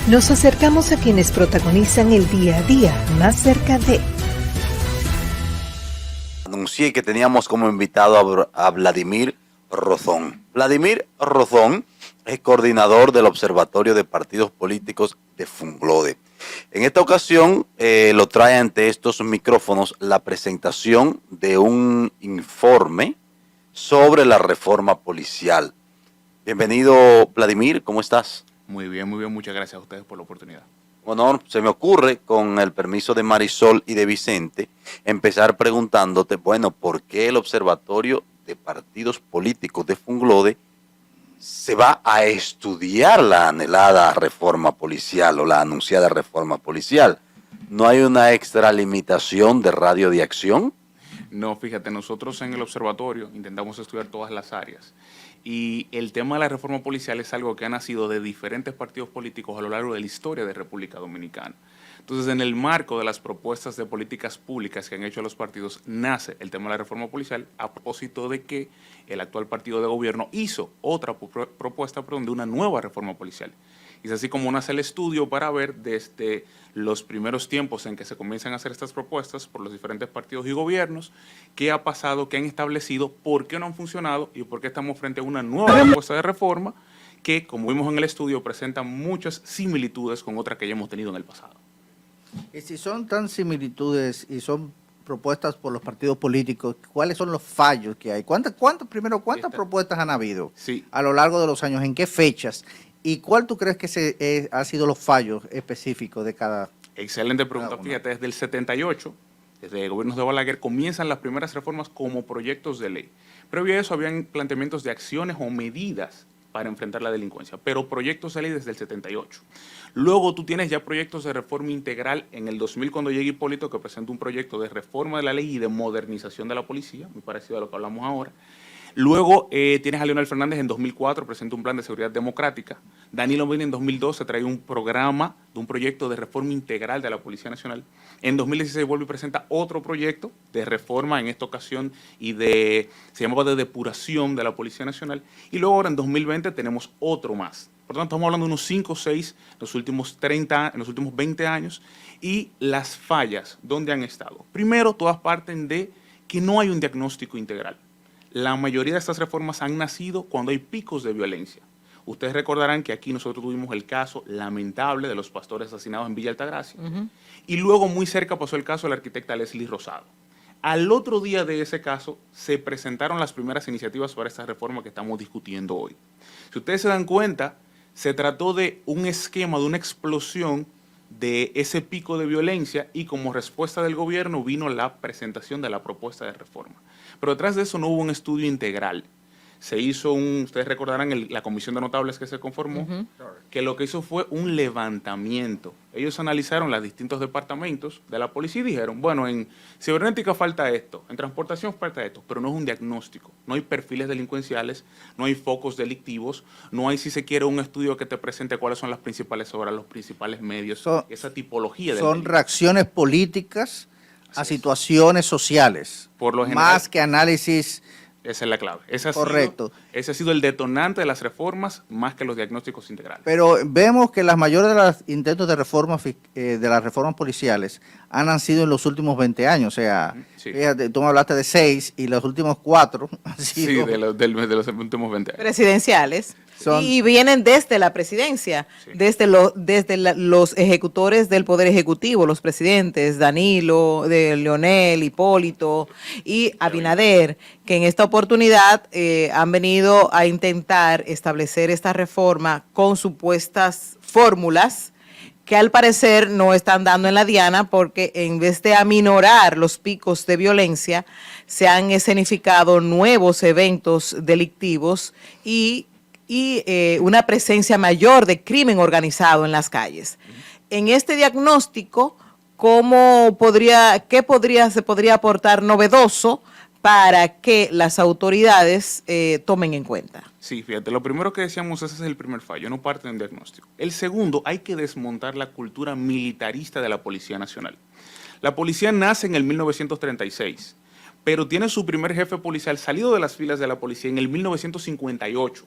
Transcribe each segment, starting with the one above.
Nos acercamos a quienes protagonizan el día a día más cerca de... Anuncié que teníamos como invitado a Vladimir Rozón. Vladimir Rozón es coordinador del Observatorio de Partidos Políticos de Funglode. En esta ocasión lo trae ante estos micrófonos la presentación de un informe sobre la reforma policial. Bienvenido, Vladimir, ¿cómo estás? Muy bien, muchas gracias a ustedes por la oportunidad. Bueno, se me ocurre, con el permiso de Marisol y de Vicente, empezar preguntándote, bueno, ¿por qué el Observatorio de Partidos Políticos de Funglode se va a estudiar la anhelada reforma policial o la anunciada reforma policial? ¿No hay una extralimitación de radio de acción? No, fíjate, nosotros en el observatorio intentamos estudiar todas las áreas. Y el tema de la reforma policial es algo que ha nacido de diferentes partidos políticos a lo largo de la historia de República Dominicana. Entonces, en el marco de las propuestas de políticas públicas que han hecho los partidos, nace el tema de la reforma policial a propósito de que el actual partido de gobierno hizo otra propuesta de una nueva reforma policial. Y es así como nace el estudio para ver desde los primeros tiempos en que se comienzan a hacer estas propuestas por los diferentes partidos y gobiernos, qué ha pasado, qué han establecido, por qué no han funcionado y por qué estamos frente a una nueva propuesta de reforma que, como vimos en el estudio, presenta muchas similitudes con otras que ya hemos tenido en el pasado. Y si son tan similitudes y son propuestas por los partidos políticos, ¿cuáles son los fallos que hay? ¿Cuántas propuestas han habido a lo largo de los años? ¿En qué fechas? ¿Y cuál tú crees que han sido los fallos específicos de cada? Excelente pregunta. Fíjate, desde el 78, desde gobiernos de Balaguer, comienzan las primeras reformas como proyectos de ley. Previo a eso habían planteamientos de acciones o medidas para enfrentar la delincuencia, pero proyectos de ley desde el 78. Luego tú tienes ya proyectos de reforma integral en el 2000 cuando llega Hipólito, que presenta un proyecto de reforma de la ley y de modernización de la policía, muy parecido a lo que hablamos ahora. Luego tienes a Leonel Fernández en 2004, presenta un plan de seguridad democrática. Danilo Medina en 2012 trae un programa de un proyecto de reforma integral de la Policía Nacional. En 2016 vuelve y presenta otro proyecto de reforma, en esta ocasión, se llamaba de depuración de la Policía Nacional. Y luego ahora en 2020 tenemos otro más. Por lo tanto, estamos hablando de unos 5 o 6 en los últimos 20 años. Y las fallas, ¿dónde han estado? Primero, todas parten de que no hay un diagnóstico integral. La mayoría de estas reformas han nacido cuando hay picos de violencia. Ustedes recordarán que aquí nosotros tuvimos el caso lamentable de los pastores asesinados en Villa Altagracia. Y luego muy cerca pasó el caso de la arquitecta Leslie Rosado. Al otro día de ese caso se presentaron las primeras iniciativas para esta reforma que estamos discutiendo hoy. Si ustedes se dan cuenta, se trató de un esquema, de una explosión de ese pico de violencia y como respuesta del gobierno vino la presentación de la propuesta de reforma. Pero detrás de eso no hubo un estudio integral. Se hizo ustedes recordarán la comisión de notables que se conformó, que lo que hizo fue un levantamiento. Ellos analizaron los distintos departamentos de la policía y dijeron, bueno, en cibernética falta esto, en transportación falta esto, pero no es un diagnóstico. No hay perfiles delincuenciales, no hay focos delictivos, no hay, si se quiere, un estudio que te presente cuáles son las principales obras, los principales medios, esa tipología de son reacciones políticas a situaciones sociales, por lo general, más que análisis. Esa es la clave. Correcto. Ese ha sido el detonante de las reformas más que los diagnósticos integrales. Pero vemos que las mayores de los intentos de reforma de las reformas policiales han nacido en los últimos 20 años. O sea, fíjate, tú me hablaste de 6 y los últimos 4 han sido... Sí, de los últimos 20 años. Presidenciales. Y vienen desde la presidencia, desde los ejecutores del Poder Ejecutivo, los presidentes, Danilo, Leonel, Hipólito y Abinader, que en esta oportunidad han venido a intentar establecer esta reforma con supuestas fórmulas que al parecer no están dando en la diana porque en vez de aminorar los picos de violencia, se han escenificado nuevos eventos delictivos y una presencia mayor de crimen organizado en las calles. En este diagnóstico, se podría aportar novedoso para que las autoridades tomen en cuenta? Sí, fíjate, lo primero que decíamos, ese es el primer fallo, no parte de un diagnóstico. El segundo, hay que desmontar la cultura militarista de la Policía Nacional. La policía nace en el 1936, pero tiene su primer jefe policial salido de las filas de la policía en el 1958.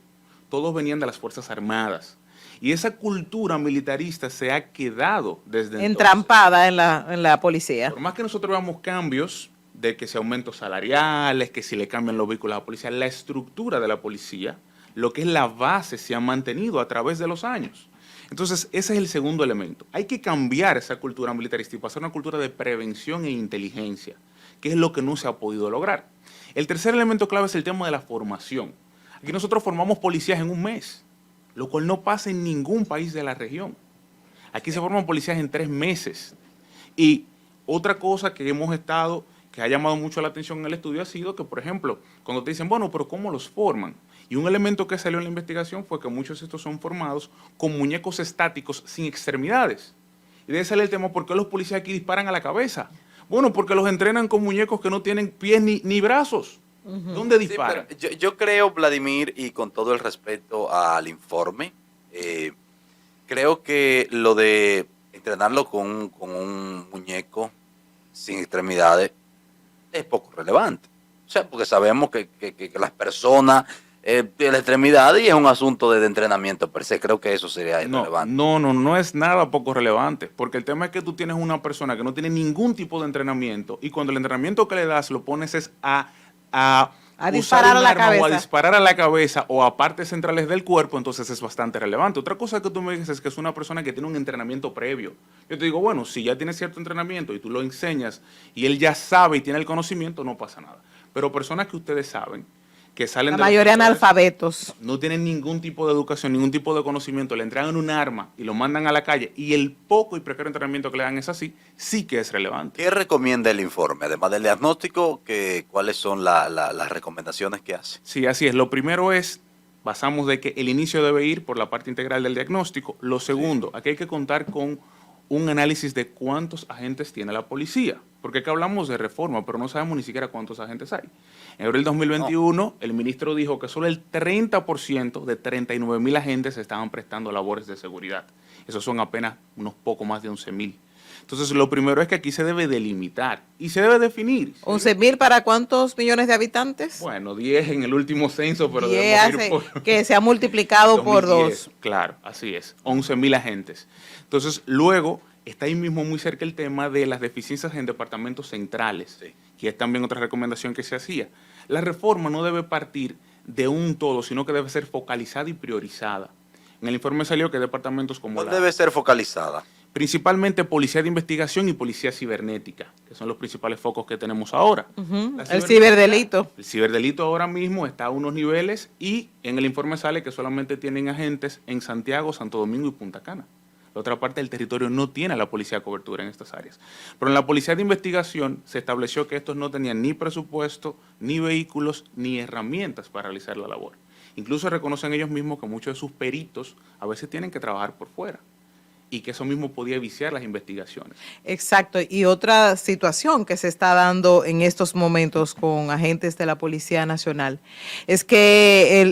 Todos venían de las Fuerzas Armadas. Y esa cultura militarista se ha quedado desde entrampada en la policía. Por más que nosotros veamos cambios de que si aumentos salariales, que si le cambian los vehículos a la policía, la estructura de la policía, lo que es la base, se ha mantenido a través de los años. Entonces, ese es el segundo elemento. Hay que cambiar esa cultura militarista y pasar a una cultura de prevención e inteligencia, que es lo que no se ha podido lograr. El tercer elemento clave es el tema de la formación. Aquí nosotros formamos policías en un mes, lo cual no pasa en ningún país de la región. Aquí se forman policías en 3 meses. Y otra cosa que ha llamado mucho la atención en el estudio ha sido que, por ejemplo, cuando te dicen, bueno, pero ¿cómo los forman? Y un elemento que salió en la investigación fue que muchos de estos son formados con muñecos estáticos sin extremidades. Y de ese sale el tema, ¿por qué los policías aquí disparan a la cabeza? Bueno, porque los entrenan con muñecos que no tienen pies ni brazos. ¿Dónde disparan? Sí, yo creo, Vladimir, y con todo el respeto al informe, creo que lo de entrenarlo con un muñeco sin extremidades es poco relevante. O sea, porque sabemos que las personas tienen extremidades y es un asunto de entrenamiento per se. Creo que eso sería irrelevante. No es nada poco relevante, porque el tema es que tú tienes una persona que no tiene ningún tipo de entrenamiento y cuando el entrenamiento que le das lo pones es a disparar a la cabeza. O a disparar a la cabeza o a partes centrales del cuerpo, entonces es bastante relevante. Otra cosa que tú me dices es que es una persona que tiene un entrenamiento previo. Yo te digo, bueno, si ya tiene cierto entrenamiento y tú lo enseñas y él ya sabe y tiene el conocimiento, no pasa nada. Pero personas que ustedes saben, que salen la mayoría analfabetos, no tienen ningún tipo de educación, ningún tipo de conocimiento, le entregan un arma y lo mandan a la calle y el poco y precario entrenamiento que le dan es así, sí que es relevante. ¿Qué recomienda el informe? Además del diagnóstico, ¿cuáles son las recomendaciones que hace? Sí, así es. Lo primero es, basamos de que el inicio debe ir por la parte integral del diagnóstico. Lo segundo, aquí hay que contar con un análisis de cuántos agentes tiene la policía, porque aquí hablamos de reforma, pero no sabemos ni siquiera cuántos agentes hay. En abril 2021, el ministro dijo que solo el 30% de 39,000 agentes estaban prestando labores de seguridad. Esos son apenas unos poco más de 11,000. Entonces, lo primero es que aquí se debe delimitar y se debe definir. ¿11,000 para cuántos millones de habitantes? Bueno, 10 en el último censo, pero 10 que se ha multiplicado 2010, por 2. Claro, así es, 11,000 agentes. Entonces, luego está ahí mismo muy cerca el tema de las deficiencias en departamentos centrales, que es también otra recomendación que se hacía. La reforma no debe partir de un todo, sino que debe ser focalizada y priorizada. En el informe salió que departamentos como ¿Dónde debe ser focalizada? Principalmente policía de investigación y policía cibernética, que son los principales focos que tenemos ahora. El ciberdelito. El ciberdelito ahora mismo está a unos niveles y en el informe sale que solamente tienen agentes en Santiago, Santo Domingo y Punta Cana. La otra parte del territorio no tiene a la policía de cobertura en estas áreas. Pero en la policía de investigación se estableció que estos no tenían ni presupuesto, ni vehículos, ni herramientas para realizar la labor. Incluso reconocen ellos mismos que muchos de sus peritos a veces tienen que trabajar por fuera y que eso mismo podía viciar las investigaciones. Exacto. Y otra situación que se está dando en estos momentos con agentes de la Policía Nacional es que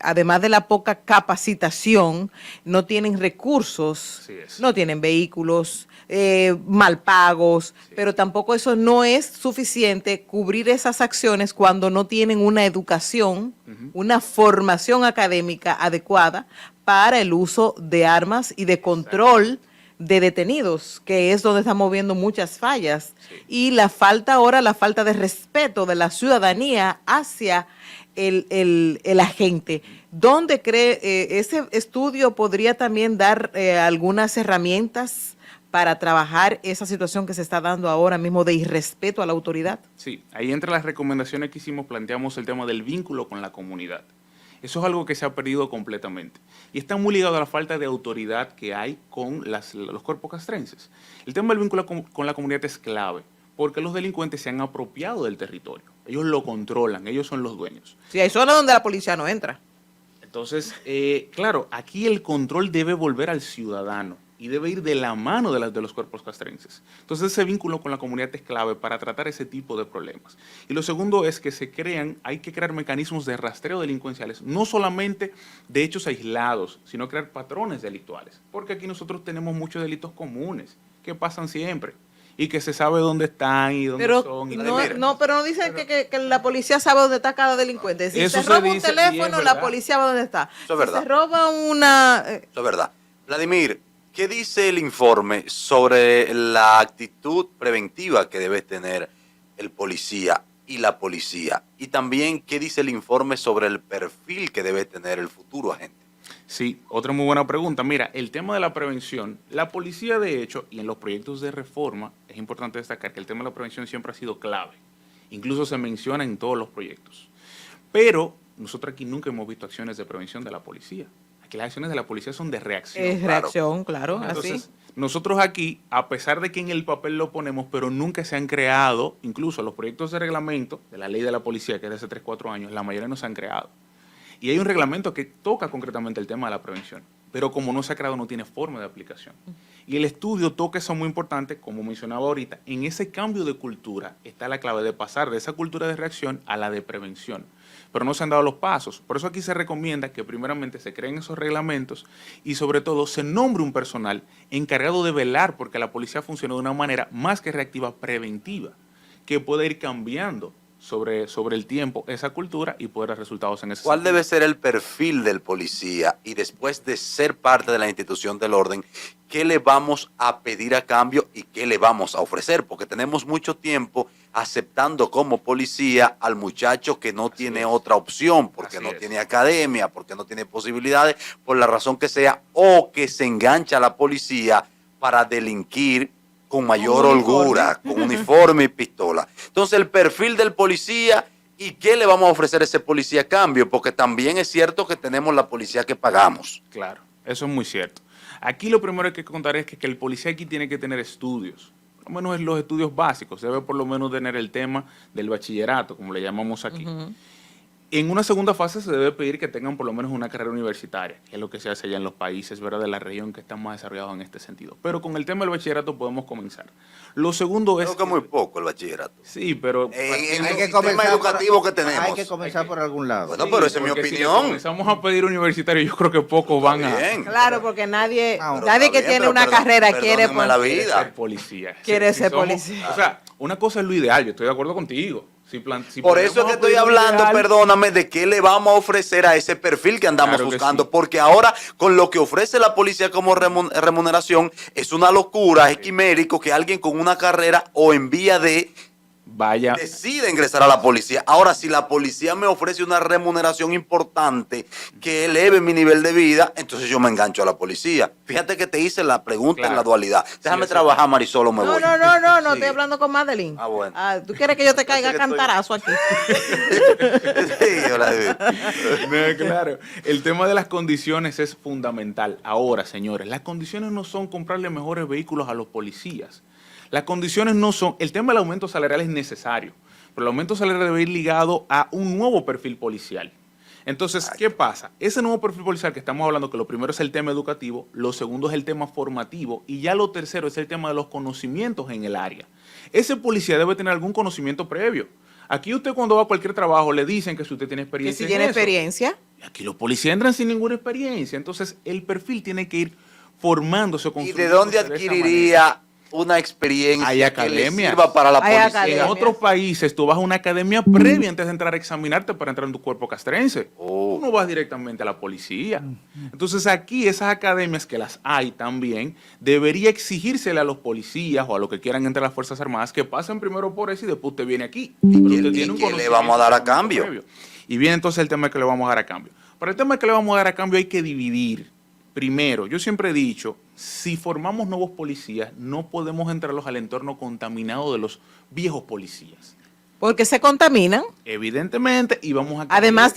además de la poca capacitación, no tienen recursos, no tienen vehículos, mal pagos, pero tampoco eso no es suficiente cubrir esas acciones cuando no tienen una educación, una formación académica adecuada para el uso de armas y de control de detenidos, que es donde estamos viendo muchas fallas. Y la falta de respeto de la ciudadanía hacia el agente. ¿Dónde cree ese estudio podría también dar algunas herramientas para trabajar esa situación que se está dando ahora mismo de irrespeto a la autoridad? Sí, ahí entre las recomendaciones que hicimos planteamos el tema del vínculo con la comunidad. Eso es algo que se ha perdido completamente. Y está muy ligado a la falta de autoridad que hay con los cuerpos castrenses. El tema del vínculo con la comunidad es clave, porque los delincuentes se han apropiado del territorio. Ellos lo controlan, ellos son los dueños. Sí, hay zonas donde la policía no entra. Entonces, claro, aquí el control debe volver al ciudadano y debe ir de la mano de los cuerpos castrenses. Entonces, ese vínculo con la comunidad es clave para tratar ese tipo de problemas. Y lo segundo es que hay que crear mecanismos de rastreo delincuenciales, no solamente de hechos aislados, sino crear patrones delictuales. Porque aquí nosotros tenemos muchos delitos comunes que pasan siempre. y que se sabe dónde están y dónde son. Y pero no dicen que la policía sabe dónde está cada delincuente. Si se roba un teléfono, la policía sabe dónde está. Eso es verdad. Si se roba una... Eso es verdad. Vladimir, ¿qué dice el informe sobre la actitud preventiva que debe tener el policía y la policía? Y también, ¿qué dice el informe sobre el perfil que debe tener el futuro agente? Sí, otra muy buena pregunta. Mira, el tema de la prevención, la policía de hecho, y en los proyectos de reforma, es importante destacar que el tema de la prevención siempre ha sido clave. Incluso se menciona en todos los proyectos. Pero nosotros aquí nunca hemos visto acciones de prevención de la policía. Aquí las acciones de la policía son de reacción. Es reacción, claro, Entonces, así. nosotros aquí, a pesar de que en el papel lo ponemos, pero nunca se han creado, incluso los proyectos de reglamento de la ley de la policía, que es de hace 3, 4 años, la mayoría no se han creado. Y hay un reglamento que toca concretamente el tema de la prevención, pero como no se ha creado no tiene forma de aplicación. Y el estudio toca eso muy importante, como mencionaba ahorita, en ese cambio de cultura está la clave de pasar de esa cultura de reacción a la de prevención. Pero no se han dado los pasos. Por eso aquí se recomienda que primeramente se creen esos reglamentos y sobre todo se nombre un personal encargado de velar porque la policía funcione de una manera más que reactiva, preventiva, que pueda ir cambiando sobre el tiempo esa cultura y poder dar resultados en ese ¿Cuál sentido. debe ser el perfil del policía? Y después de ser parte de la institución del orden, ¿qué le vamos a pedir a cambio y qué le vamos a ofrecer? Porque tenemos mucho tiempo aceptando como policía al muchacho que no tiene otra opción, porque no tiene academia, porque no tiene posibilidades, por la razón que sea, o que se engancha a la policía para delinquir con mayor holgura, con uniforme y pistola. Entonces, el perfil del policía y qué le vamos a ofrecer a ese policía a cambio, porque también es cierto que tenemos la policía que pagamos. Claro, eso es muy cierto. Aquí lo primero que hay que contar es que el policía aquí tiene que tener estudios, por lo menos los estudios básicos, debe por lo menos tener el tema del bachillerato, como le llamamos aquí. En una segunda fase se debe pedir que tengan por lo menos una carrera universitaria, que es lo que se hace allá en los países, ¿verdad?, de la región que están más desarrollados en este sentido. Pero con el tema del bachillerato podemos comenzar. Lo segundo es... Creo que muy poco el bachillerato. Sí, pero... En el sistema educativo que tenemos. Hay que comenzar por algún lado. Bueno, pero esa es mi opinión. Si comenzamos a pedir universitario, yo creo que pocos van a... Claro, porque nadie que tiene una carrera quiere ser policía. Quiere ser policía. O sea, una cosa es lo ideal, yo estoy de acuerdo contigo. Por eso es que estoy hablando, perdóname, de qué le vamos a ofrecer a ese perfil que andamos buscando, sí. Porque ahora con lo que ofrece la policía como remuneración es una locura, es quimérico que alguien con una carrera o en vía de decide ingresar a la policía. Ahora, si la policía me ofrece una remuneración importante que eleve mi nivel de vida, entonces yo me engancho a la policía. Fíjate que te hice la pregunta en la dualidad. Déjame trabajar, Marisol, o me voy. No, estoy hablando con Madeline. Ah, bueno. ¿Tú quieres que yo te caiga cantarazo aquí? No, claro. El tema de las condiciones es fundamental. Ahora, señores, las condiciones no son comprarle mejores vehículos a los policías. Las condiciones no son... El tema del aumento salarial es necesario, pero el aumento salarial debe ir ligado a un nuevo perfil policial. Entonces, ¿qué pasa? Ese nuevo perfil policial que estamos hablando, que lo primero es el tema educativo, lo segundo es el tema formativo y ya lo tercero es el tema de los conocimientos en el área. Ese policía debe tener algún conocimiento previo. Aquí usted cuando va a cualquier trabajo le dicen que si usted tiene experiencia. Que si tiene experiencia. Aquí los policías entran sin ninguna experiencia. Entonces, el perfil tiene que ir formándose. ¿Y de dónde adquiriría una experiencia? Hay academias que le sirva para la policía? En otros países tú vas a una academia previa antes de entrar a examinarte para entrar en tu cuerpo castrense. Tú no vas directamente a la policía. Entonces aquí esas academias, que las hay también, debería exigírsele a los policías o a los que quieran entrar a las Fuerzas Armadas que pasen primero por eso y después usted viene aquí. ¿Y qué le vamos a dar a cambio? Previo. Y viene entonces el tema que le vamos a dar a cambio. Para el tema que le vamos a dar a cambio hay que dividir. Primero, yo siempre he dicho, si formamos nuevos policías, no podemos entrarlos al entorno contaminado de los viejos policías. Porque se contaminan. Evidentemente, y vamos a... Además,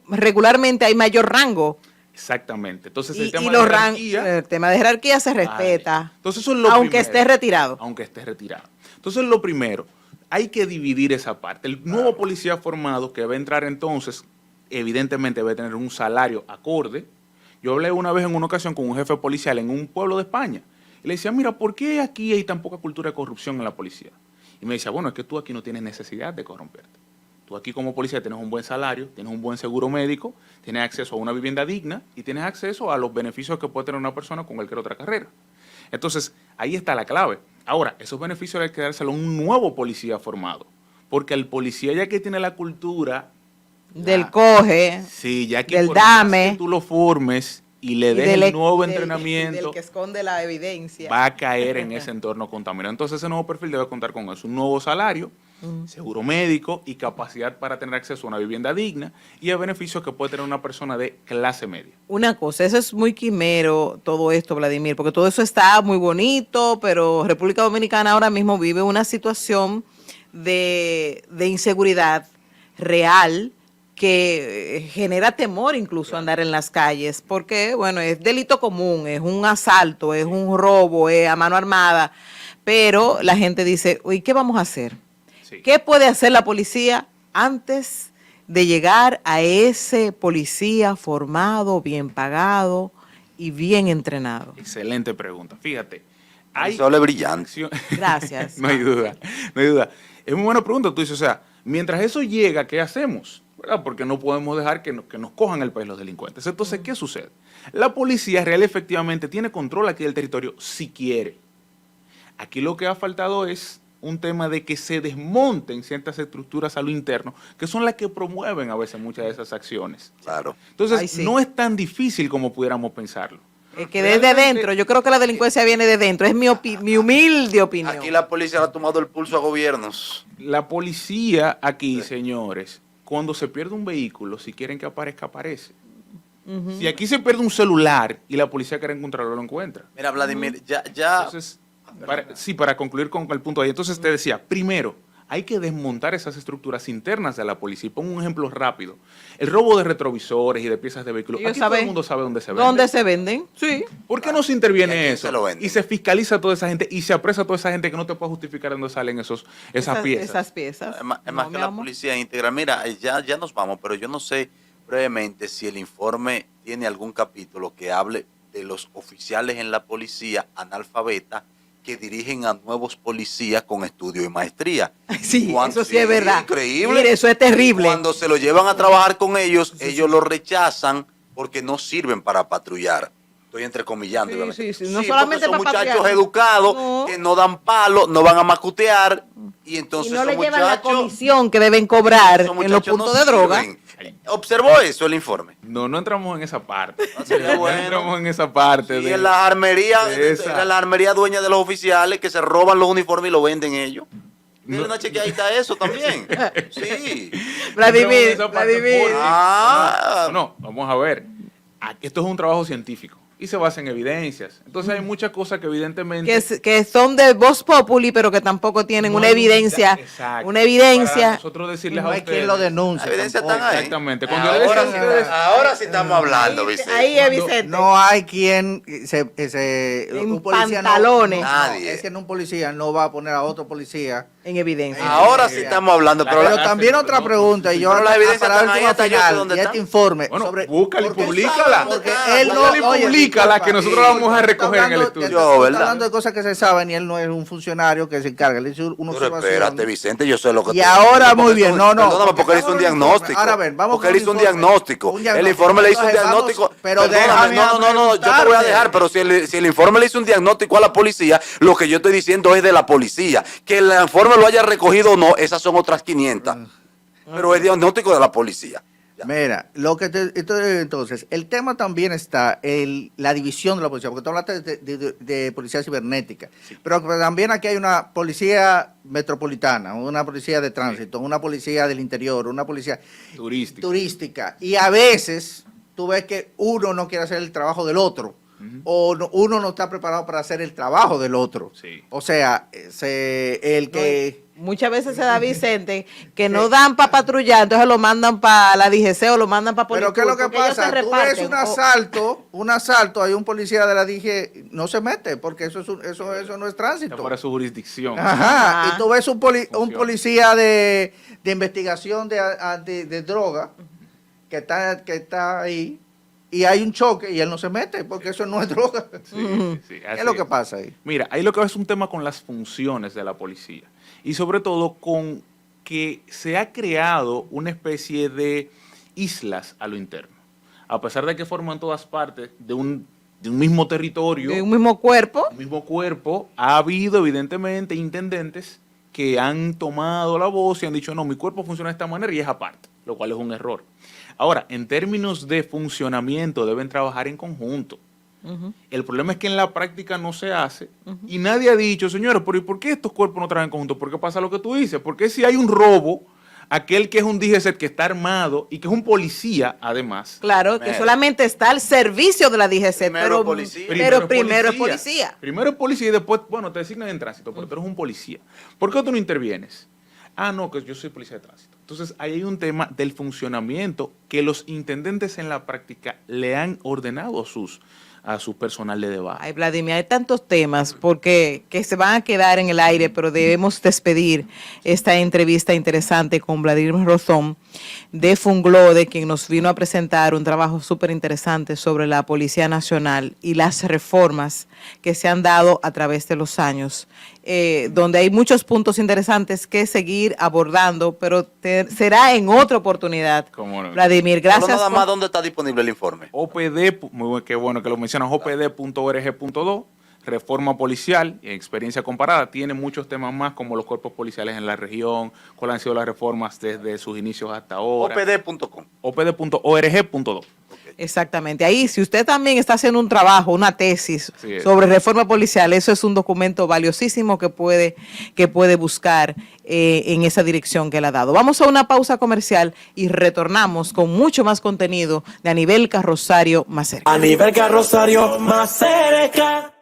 regularmente hay mayor rango. Exactamente. Entonces, el tema de jerarquía se respeta. Entonces, eso es lo aunque primero, esté retirado. Aunque esté retirado. Entonces, lo primero, hay que dividir esa parte. El nuevo policía formado que va a entrar entonces, evidentemente debe tener un salario acorde. Yo hablé una vez en una ocasión con un jefe policial en un pueblo de España. Y le decía, mira, ¿por qué aquí hay tan poca cultura de corrupción en la policía? Y me decía, bueno, es que tú aquí no tienes necesidad de corromperte. Tú aquí como policía tienes un buen salario, tienes un buen seguro médico, tienes acceso a una vivienda digna y tienes acceso a los beneficios que puede tener una persona con cualquier otra carrera. Entonces, ahí está la clave. Ahora, esos beneficios hay que dárselo a un nuevo policía formado, porque el policía ya que tiene la cultura del coge, sí, ya que del por más dame, que tú lo formes y le des el nuevo entrenamiento, del que esconde la evidencia, va a caer en ese entorno contaminado. Entonces ese nuevo perfil debe contar con eso, un nuevo salario, seguro médico y capacidad para tener acceso a una vivienda digna y a beneficios que puede tener una persona de clase media. Una cosa, eso es muy quimero todo esto, Vladimir, porque todo eso está muy bonito, pero República Dominicana ahora mismo vive una situación de inseguridad real que genera temor incluso andar en las calles, porque, bueno, es delito común, es un asalto, es un robo, es a mano armada, pero la gente dice, uy, ¿qué vamos a hacer? Sí. ¿Qué puede hacer la policía antes de llegar a ese policía formado, bien pagado y bien entrenado? Excelente pregunta. Fíjate. Hay solo brillante. Gracias. No hay duda, no hay duda. Es muy buena pregunta. Tú dices, o sea, mientras eso llega, ¿qué hacemos? ¿Verdad? Porque no podemos dejar que nos cojan el país los delincuentes. Entonces, ¿qué sucede? La policía real efectivamente tiene control aquí del territorio si quiere. Aquí lo que ha faltado es un tema de que se desmonten ciertas estructuras a lo interno, que son las que promueven a veces muchas de esas acciones. Claro. Entonces, no es tan difícil como pudiéramos pensarlo. Es que desde dentro, yo creo que la delincuencia viene de dentro, es mi humilde opinión. Aquí la policía ha tomado el pulso a gobiernos. La policía aquí, señores, cuando se pierde un vehículo, si quieren que aparezca, aparece. Si aquí se pierde un celular y la policía quiere encontrarlo, lo encuentra. Mira, Vladimir, ya... Entonces, para concluir con el punto ahí, entonces te decía, primero, hay que desmontar esas estructuras internas de la policía. Y pongo un ejemplo rápido. El robo de retrovisores y de piezas de vehículos. Aquí todo el mundo sabe dónde se venden. ¿Dónde se venden? Sí. ¿Por qué no se interviene eso? Y se fiscaliza a toda esa gente y se apresa a toda esa gente que no te puede justificar dónde salen esas piezas. Esas piezas. Es más que la policía íntegra. Mira, ya nos vamos, pero yo no sé brevemente si el informe tiene algún capítulo que hable de los oficiales en la policía analfabeta que dirigen a nuevos policías con estudio y maestría. Sí, eso sí es verdad. Increíble. Mire, eso es terrible. Cuando se lo llevan a trabajar con ellos, ellos lo rechazan porque no sirven para patrullar. Estoy entrecomillando. Sí. No solamente son para muchachos patrullar. educados que no dan palo, no van a macutear y entonces y no le muchachos, llevan la comisión que deben cobrar en los puntos de droga. ¿Observó eso el informe? No entramos en esa parte. No entramos en esa parte. Y en la armería, dueña de los oficiales que se roban los uniformes y lo venden ellos. Tiene una chequeadita a eso también. Sí. Vladimir. No, vamos a ver. Esto es un trabajo científico y se basa en evidencias. Entonces hay muchas cosas que evidentemente... Que son de voz populi, pero que tampoco tienen una evidencia. Exacto. Una evidencia. Para nosotros decirles no a hay ustedes... quien lo denuncie. La evidencia está ahí. Exactamente. Ahora sí estamos hablando, Vicente. Ahí es Vicente. No hay quien un policía pantalones. Nadie. Es que un policía no va a poner a otro policía en evidencia. Ahora sí estamos hablando. Pero también otra pregunta, y yo la evidencia está ahí hasta final, y este informe sobre... Búscala y públicala. Porque él no... Públicala, que nosotros la vamos a recoger en el estudio. Está hablando de cosas que se saben y él no es un funcionario que se encarga. Él hizo una observación. Espérate, Vicente, yo sé lo que... Y ahora, muy bien, Perdóname, porque él hizo un diagnóstico. Ahora ven, vamos. Porque él hizo un diagnóstico. El informe le hizo un diagnóstico. Pero no, yo te voy a dejar, pero si el informe le hizo un diagnóstico a la policía, lo que yo estoy diciendo es de la policía. Que el informe lo haya recogido o no, esas son otras 500. Pero es diagnóstico de la policía. Mira, entonces, el tema también está la división de la policía, porque tú hablaste de policía cibernética, pero también aquí hay una policía metropolitana, una policía de tránsito, una policía del interior, una policía turística, y a veces tú ves que uno no quiere hacer el trabajo del otro, o uno no está preparado para hacer el trabajo del otro. Sí. O sea, muchas veces se da, Vicente, que no dan para patrullar, entonces lo mandan para la DGC o lo mandan para policía. Pero ¿qué es lo que pasa? Tú ves un asalto, hay un policía de la DG, no se mete, porque eso no es tránsito. Está para su jurisdicción. Ajá. Y tú ves un policía de investigación de droga que está ahí, y hay un choque y él no se mete, porque eso no es droga. Sí, ¿Qué es lo que pasa ahí? Mira, ahí lo que es un tema con las funciones de la policía. Y sobre todo con que se ha creado una especie de islas a lo interno. A pesar de que forman todas partes de un de un mismo territorio, de un mismo cuerpo, ha habido evidentemente intendentes que han tomado la voz y han dicho, no, mi cuerpo funciona de esta manera y es aparte, lo cual es un error. Ahora, en términos de funcionamiento, deben trabajar en conjunto. El problema es que en la práctica no se hace y nadie ha dicho, señores, ¿pero por qué estos cuerpos no trabajan en conjunto? ¿Por qué pasa lo que tú dices? Porque si hay un robo, aquel que es un DGCET que está armado y que es un policía, además. Claro, que solamente está al servicio de la DGCET, pero primero es policía. Primero es policía y después, bueno, te designan en tránsito, pero tú eres un policía. ¿Por qué tú no intervienes? Ah, no, que yo soy policía de tránsito. Entonces, ahí hay un tema del funcionamiento que los intendentes en la práctica le han ordenado a su personal de debate. Ay, Vladimir, hay tantos temas porque que se van a quedar en el aire, pero debemos despedir esta entrevista interesante con Vladimir Rozón de Funglode, quien nos vino a presentar un trabajo súper interesante sobre la Policía Nacional y las reformas que se han dado a través de los años, donde hay muchos puntos interesantes que seguir abordando, pero será en otra oportunidad. No. Vladimir, gracias. Pero nada más, ¿dónde está disponible el informe? OPD, qué bueno que lo mencionas, opd.org.do, reforma policial y experiencia comparada. Tiene muchos temas más, como los cuerpos policiales en la región, cuáles han sido las reformas desde sus inicios hasta ahora. opd.com. opd.org.do. Exactamente. Ahí, si usted también está haciendo un trabajo, una tesis sobre reforma policial, eso es un documento valiosísimo que puede buscar en esa dirección que él ha dado. Vamos a una pausa comercial y retornamos con mucho más contenido de A Nivel Carrosario Más Cerca. A Nivel Carrosario Más Cerca.